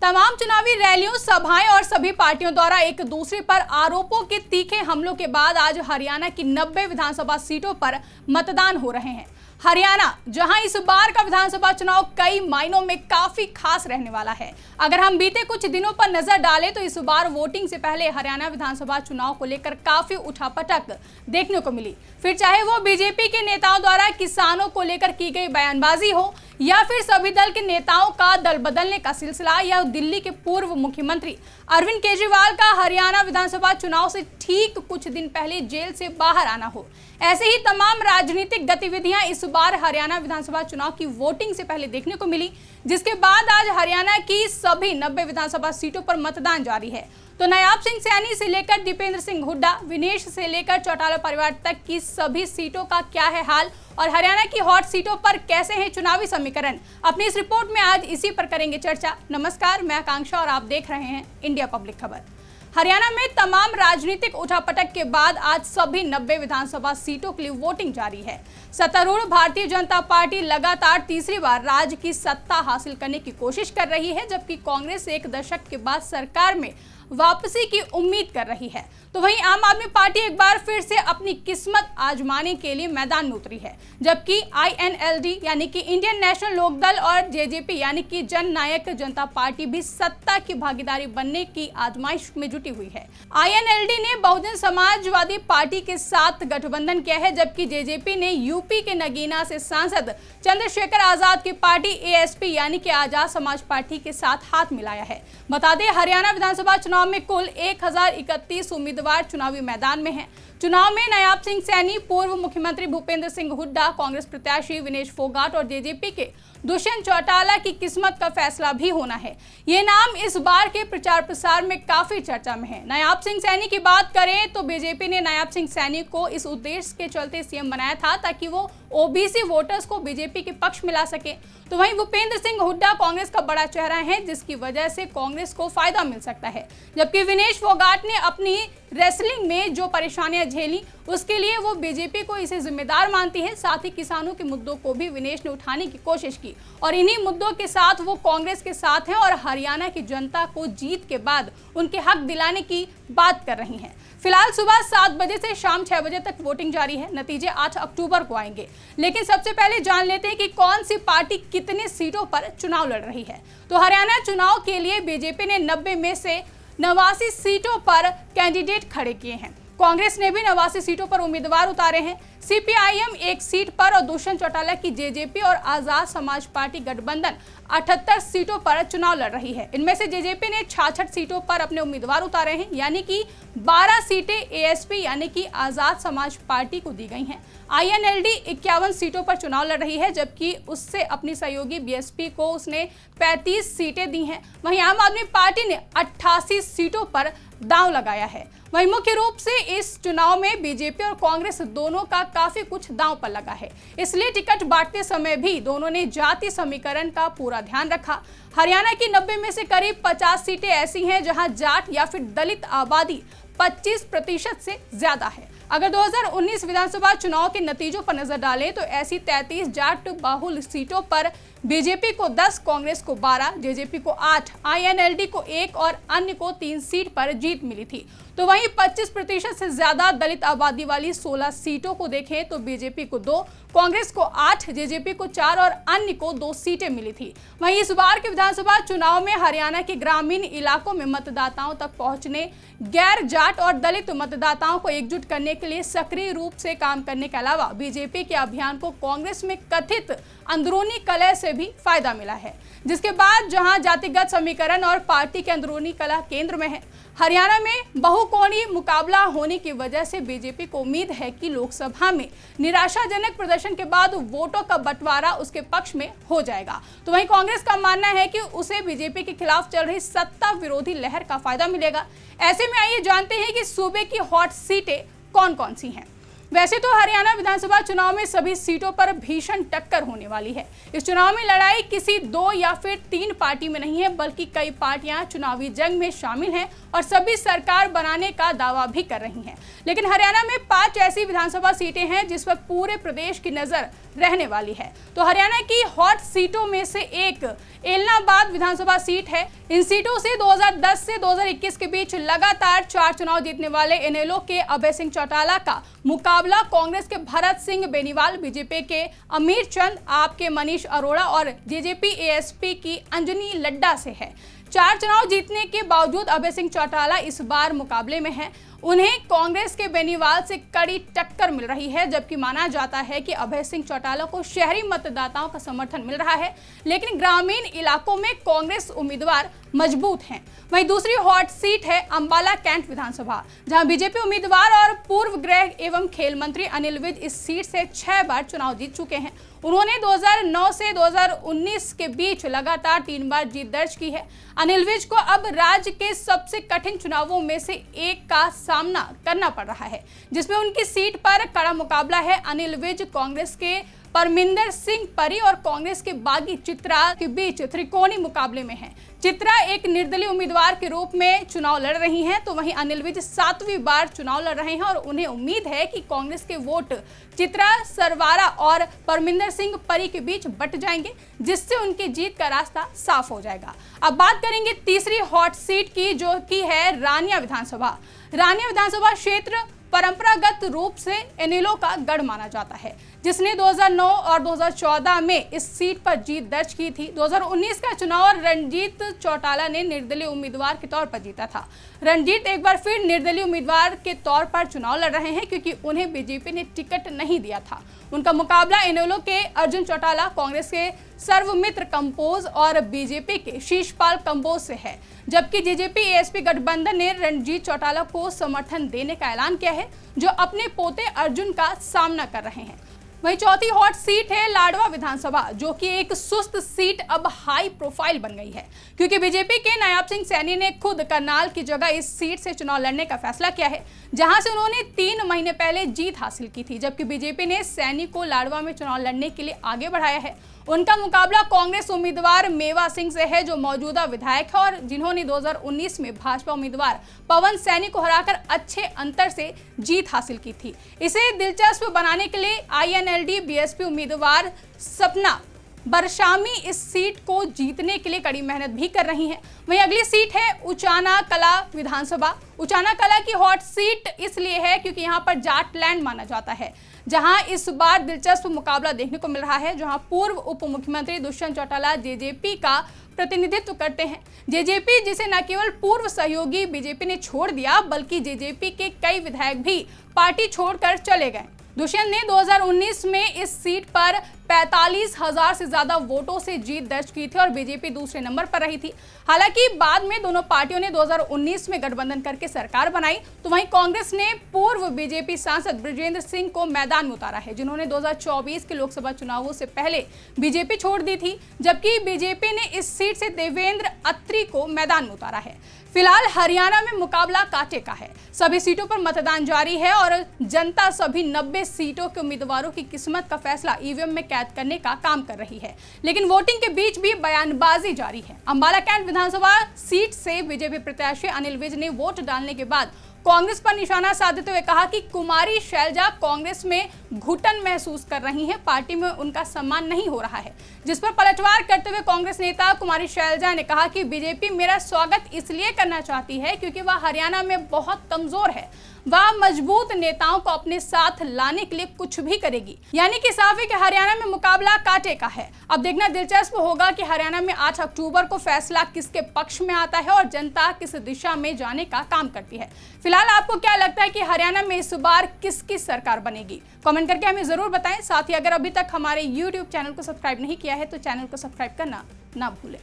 तमाम चुनावी रैलियों, सभाएं और सभी पार्टियों द्वारा एक दूसरे पर आरोपों के तीखे हमलों के बाद आज हरियाणा की 90 विधानसभा सीटों पर मतदान हो रहे हैं। हरियाणा, जहां इस बार का विधानसभा चुनाव कई मायनों में काफी खास रहने वाला है। अगर हम बीते कुछ दिनों पर नजर डालें तो इस बार वोटिंग से पहले हरियाणा विधानसभा चुनाव को लेकर काफी उठापटक देखने को मिली। फिर चाहे वो बीजेपी के नेताओं द्वारा किसानों को लेकर की गई बयानबाजी हो, या फिर सभी दल के नेताओं का दल बदलने का सिलसिला, या दिल्ली के पूर्व मुख्यमंत्री अरविंद केजरीवाल का हरियाणा विधानसभा चुनाव से ठीक कुछ दिन पहले जेल से बाहर आना हो, ऐसे ही तमाम राजनीतिक गतिविधियां इस बार हरियाणा विधानसभा चुनाव की वोटिंग से पहले देखने को मिली, जिसके बाद आज हरियाणा की सभी 90 विधानसभा सीटों पर मतदान जारी है। तो नायाब सिंह सैनी से लेकर दीपेंद्र सिंह हुड्डा, विनेश से लेकर चौटाला परिवार तक की सभी सीटों का क्या है हाल और हरियाणा की हॉट सीटों पर कैसे हैं चुनावी समीकरण, अपनी इस रिपोर्ट में आज इसी पर करेंगे चर्चा। नमस्कार, मैं आकांक्षा और आप देख रहे हैं इंडिया पब्लिक खबर। हरियाणा में तमाम राजनीतिक उठापटक के बाद आज सभी 90 विधानसभा सीटों के लिए वोटिंग जारी है। सत्तारूढ़ भारतीय जनता पार्टी लगातार तीसरी बार राज्य की सत्ता हासिल करने की कोशिश कर रही है, जबकि कांग्रेस एक दशक के बाद सरकार में वापसी की उम्मीद कर रही है। तो वहीं आम आदमी पार्टी एक बार फिर से अपनी किस्मत आजमाने के लिए मैदान में उतरी है, जबकि INLD यानी कि इंडियन नेशनल लोकदल और JJP यानी कि जन नायक जनता पार्टी भी सत्ता की भागीदारी बनने की आजमाइश में जुटी हुई है। INLD ने बहुजन समाजवादी पार्टी के साथ गठबंधन किया है, जबकि JJP ने यूपी के नगीना से सांसद चंद्रशेखर आजाद की पार्टी ASP यानी कि आजाद समाज पार्टी के साथ हाथ मिलाया है। बता दें, हरियाणा विधानसभा चुनाव में कुल 1031 उम्मीदवार चुनावी मैदान में हैं। चुनाव में नायाब सिंह सैनी, पूर्व मुख्यमंत्री भूपेंद्र सिंह हुड्डा, कांग्रेस प्रत्याशी विनेश फोगाट और JJP के दुष्यंत चौटाला की किस्मत का फैसला भी होना है। ये नाम इस बार के प्रचार प्रसार में काफी चर्चा में है। नायाब सिंह सैनी की बात करें तो बीजेपी ने नायाब सिंह सैनी को इस उद्देश्य के चलते CM बनाया था ताकि वो OBC वोटर्स को बीजेपी के पक्ष में ला सके। तो वहीं भूपेंद्र सिंह हुड्डा कांग्रेस का बड़ा चेहरा है, जिसकी वजह से कांग्रेस को फायदा मिल सकता है, जबकि विनेश फोगाट ने अपनी रेसलिंग में जो परेशानियां झेली उसके लिए वो बीजेपी को इसे जिम्मेदार मानती है। साथ ही किसानों के मुद्दों को भी विनेश ने उठाने की कोशिश की और इन्हीं मुद्दों के साथ वो कांग्रेस के साथ हैं और हरियाणा की जनता को जीत के बाद उनके हक दिलाने की बात कर रही हैं। फिलहाल सुबह 7 बजे से शाम 6 बजे तक वोटिंग जारी है। नतीजे 8 अक्टूबर को आएंगे, लेकिन सबसे पहले जान लेते हैं कि कौन सी पार्टी कितने सीटों पर चुनाव लड़ रही है। तो हरियाणा चुनाव के लिए बीजेपी ने 90 में से 89 सीटों पर कैंडिडेट खड़े किए हैं। कांग्रेस ने भी 89 सीटों पर उम्मीदवार उतारे हैं। CPIM 1 सीट पर और दुष्यंत चौटाला की JJP और आजाद समाज पार्टी गठबंधन 78 सीटों पर चुनाव लड़ रही है। इनमें से JJP ने 66 सीटों पर अपने उम्मीदवार उतारे हैं, यानी कि 12 सीटें ASP यानी कि आजाद समाज पार्टी को दी गई हैं। INLD 51 सीटों पर चुनाव लड़ रही है, जबकि उससे अपनी सहयोगी BSP को उसने 35 सीटें दी हैं। वहीं आम आदमी पार्टी ने 88 सीटों पर दांव लगाया है। वहीं मुख्य रूप से इस चुनाव में बीजेपी और कांग्रेस दोनों का काफी कुछ दांव पर लगा है, इसलिए टिकट बांटते समय भी दोनों ने जाति समीकरण का पूरा ध्यान रखा। हरियाणा की 90 में से करीब 50 सीटें ऐसी हैं जहां जाट या फिर दलित आबादी 25% से ज्यादा है। अगर 2019 विधानसभा चुनाव के नतीजों पर नजर डालें तो ऐसी 33 जाट बाहुल सीटों पर बीजेपी को 10, कांग्रेस को 12, JJP को 8, INLD को 1 और अन्य को 3 सीट पर जीत मिली थी। तो वहीं 25% से ज्यादा दलित आबादी वाली 16 सीटों को देखें तो बीजेपी को 2, कांग्रेस को 8, JJP को 4 और अन्य को 2 सीटें मिली थी। वहीं इस बार के विधानसभा चुनाव में हरियाणा के ग्रामीण इलाकों में मतदाताओं तक पहुंचने, गैर जाट और दलित मतदाताओं को एकजुट करने के लिए सक्रिय रूप से काम करने के अलावा बीजेपी के अभियान को कांग्रेस में कथित अंदरूनी कलह से भी फायदा मिला है, जिसके बाद जहां जातिगत समीकरण और पार्टी के अंदरूनी कलह केंद्र में है। हरियाणा में बहुकोणीय मुकाबला होने की वजह से बीजेपी को उम्मीद है कि लोकसभा में निराशाजनक प्रदर्शन के बाद वोटों का बंटवारा उसके पक्ष में हो जाएगा। तो वहीं कांग्रेस का मानना है कि उसे बीजेपी के खिलाफ चल रही सत्ता विरोधी लहर का फायदा मिलेगा। ऐसे में आइए जानते हैं कि सूबे की हॉट सीटें कौन कौन सी हैं। वैसे तो हरियाणा विधानसभा चुनाव में सभी सीटों पर भीषण टक्कर होने वाली है। इस चुनाव में लड़ाई किसी 2 या फिर 3 पार्टी में नहीं है, बल्कि कई पार्टियां चुनावी जंग में शामिल हैं और सभी सरकार बनाने का दावा भी कर रही हैं। लेकिन हरियाणा में 5 ऐसी विधानसभा सीटें हैं जिस पर पूरे प्रदेश की नजर रहने वाली है। तो हरियाणा की हॉट सीटों में से एक एलनाबाद विधानसभा सीट है। इन सीटों से 2010 से 2021 के बीच लगातार 4 चुनाव जीतने वाले इनेलो के अभय सिंह चौटाला का मुकाबला कांग्रेस के भरत सिंह बेनीवाल, बीजेपी के अमीर चंद, आप के मनीष अरोड़ा और जेजेपी एएसपी की अंजनी लड्डा से है। 4 चुनाव जीतने के बावजूद अभय सिंह चौटाला इस बार मुकाबले में हैं। उन्हें कांग्रेस के बेनीवाल से कड़ी टक्कर मिल रही है, जबकि माना जाता है कि अभय सिंह चौटाला को शहरी मतदाताओं का समर्थन मिल रहा है, लेकिन ग्रामीण इलाकों में कांग्रेस उम्मीदवार मजबूत हैं। वहीं दूसरी हॉट सीट है अंबाला कैंट विधानसभा, जहां बीजेपी उम्मीदवार और पूर्व गृह एवं खेल मंत्री अनिल विज इस सीट से 6 बार चुनाव जीत चुके हैं। उन्होंने 2009 से 2019 के बीच लगातार 3 बार जीत दर्ज की है। अनिल विज को अब राज्य के सबसे कठिन चुनावों में से एक का सामना करना पड़ रहा है, जिसमें उनकी सीट पर कड़ा मुकाबला है। अनिल विज कांग्रेस के परमिंदर सिंह परी और कांग्रेस के बागी चित्रा के बीच त्रिकोणीय मुकाबले में हैं। चित्रा एक निर्दलीय उम्मीदवार के रूप में चुनाव लड़ रही हैं, तो वहीं अनिल विज 7वीं बार चुनाव लड़ रहे हैं और उन्हें उम्मीद है कि कांग्रेस के वोट चित्रा सरवारा और परमिंदर सिंह परी के बीच बट जाएंगे, जिससे उनकी जीत का रास्ता साफ हो जाएगा। अब बात करेंगे तीसरी हॉट सीट की, जो कि है रानिया विधानसभा। रानिया विधानसभा क्षेत्र परंपरागत रूप से इनेलो का गढ़ माना जाता है, जिसने 2009 और 2014 में इस सीट पर जीत दर्ज की थी। 2019 का चुनाव रणजीत चौटाला ने निर्दलीय उम्मीदवार के तौर पर जीता था। रणजीत एक बार फिर निर्दलीय उम्मीदवार के तौर पर चुनाव लड़ रहे हैं, क्योंकि उन्हें बीजेपी ने टिकट नहीं दिया था। उनका मुकाबला इनेलो के अर्जुन चौटाला, कांग्रेस के सर्वमित्र कंबोज और बीजेपी के शीशपाल कंबोज से है, जबकि जेजेपी एएसपी गठबंधन ने रणजीत चौटाला को समर्थन देने का ऐलान किया है, जो अपने पोते अर्जुन का सामना कर रहे हैं। वहीं चौथी हॉट सीट है लाडवा विधानसभा, जो कि एक सुस्त सीट अब हाई प्रोफाइल बन गई है, क्योंकि बीजेपी के नायब सिंह सैनी ने खुद करनाल की जगह इस सीट से चुनाव लड़ने का फैसला किया है, जहां से उन्होंने 3 महीने पहले जीत हासिल की थी। जबकि बीजेपी ने सैनी को लाडवा में चुनाव लड़ने के लिए आगे बढ़ाया है। उनका मुकाबला कांग्रेस उम्मीदवार मेवा सिंह से है, जो मौजूदा विधायक है और जिन्होंने 2019 में भाजपा उम्मीदवार पवन सैनी को हराकर अच्छे अंतर से जीत हासिल की थी। इसे दिलचस्प बनाने के लिए आईएनएलडी बीएसपी उम्मीदवार सपना बरशामी इस सीट को जीतने के लिए कड़ी मेहनत भी कर रही हैं। वहीं अगली सीट है उचाना कला विधानसभा। उचाना कला की हॉट सीट इसलिए है क्योंकि यहां पर जाटलैंड माना जाता है, जहां इस बार दिलचस्प मुकाबला देखने को मिल रहा है, जहां पूर्व उप मुख्यमंत्री दुष्यंत चौटाला जेजेपी का प्रतिनिधित्व करते हैं। जेजेपी जिसे न केवल पूर्व सहयोगी बीजेपी ने छोड़ दिया, बल्कि जेजेपी के कई विधायक भी पार्टी छोड़कर चले गए। दुष्यंत ने 2019 में इस सीट पर 45,000 से ज्यादा वोटों से जीत दर्ज की थी और बीजेपी दूसरे नंबर पर रही थी। हालांकि बाद में दोनों पार्टियों ने 2019 में गठबंधन करके सरकार बनाई, तो वहीं कांग्रेस ने पूर्व बीजेपी सांसद बृजेंद्र सिंह को मैदान में उतारा है, जिन्होंने 2024 के लोकसभा चुनावों से पहले बीजेपी छोड़ दी थी, जबकि बीजेपी ने इस सीट से देवेंद्र अत्री को मैदान में उतारा है। फिलहाल हरियाणा में मुकाबला कांटे का है। सभी सीटों पर मतदान जारी है और जनता सभी 90 सीटों के उम्मीदवारों की किस्मत का फैसला ईवीएम में कैद करने का काम कर रही है, लेकिन वोटिंग के बीच भी बयानबाजी जारी है। अंबाला कैंट विधानसभा सीट से बीजेपी प्रत्याशी अनिल विज ने वोट डालने के बाद कांग्रेस पर निशाना साधते हुए कहा कि कुमारी शैलजा कांग्रेस में घुटन महसूस कर रही हैं, पार्टी में उनका सम्मान नहीं हो रहा है। जिस पर पलटवार करते हुए कांग्रेस नेता कुमारी शैलजा ने कहा कि बीजेपी मेरा स्वागत इसलिए करना चाहती है क्योंकि वह हरियाणा में बहुत कमजोर है, वह मजबूत नेताओं को अपने साथ लाने के लिए कुछ भी करेगी। यानी कि साफ है कि हरियाणा में मुकाबला कांटे का है। अब देखना दिलचस्प होगा कि हरियाणा में 8 अक्टूबर को फैसला किसके पक्ष में आता है और जनता किस दिशा में जाने का काम करती है। फिलहाल आपको क्या लगता है कि हरियाणा में इस बार किसकी सरकार बनेगी? कमेंट करके हमें जरूर बताएं। साथ ही अगर अभी तक हमारे YouTube चैनल को सब्सक्राइब नहीं किया है तो चैनल को सब्सक्राइब करना ना भूलें।